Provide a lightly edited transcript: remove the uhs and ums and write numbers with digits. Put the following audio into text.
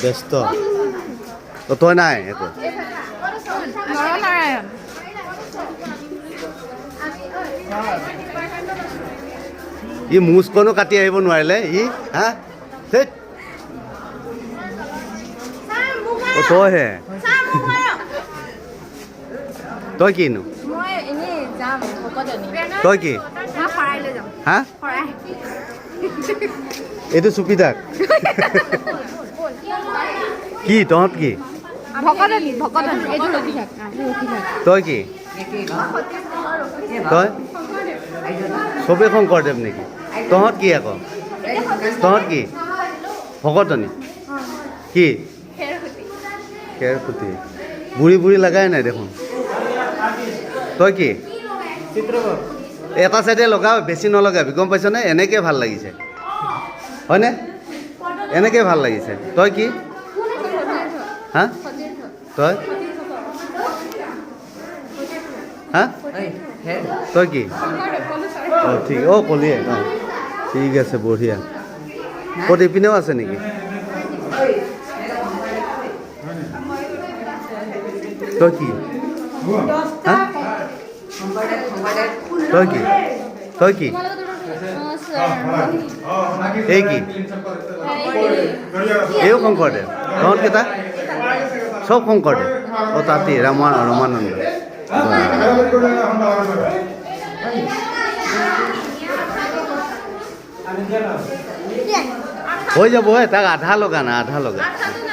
ব্যস্ত তই নাই একো নৰনাৰায়ণ ই মুজকণো কাটি আহিব নোৱাৰিলে ই হা ধেৎ তইহে তই কিনো মই এনেই যাম ভকতনী তই কি মই শৰাই যাম হা শৰাই এইটো চুপিদাক কি তহঁত কি ভকতনী এইটো ৰখি থাক তই কি তই চবেই শংকৰদেৱ নেকি তহঁত কি আকৌ তহঁত কি ভকতনী কি খেৰখুটি বুঢ়ী বুঢ়ী লগাই নাই দেখোন তই কি এটা চাইডে লগাও বেছি নলগাবি গম পাইছনে এনেকৈ ভাল লাগিছে হয়নে এনেকৈ ভাল লাগিছে তই কি হা তই হা তই কি অঁ ঠিক অঁ কলিয়ে অঁ ঠিক আছে বঢ়িয়া ক'ত ইপিনেও আছে নেকি তই কি হা তই কি তই কি এই কি এইও শংকৰদেৱ তহঁতকেইটা চব শংকৰদেৱ অঁ তাতে ৰমানন্দ হৈ যাব তাক আধা লগা না আধা লগা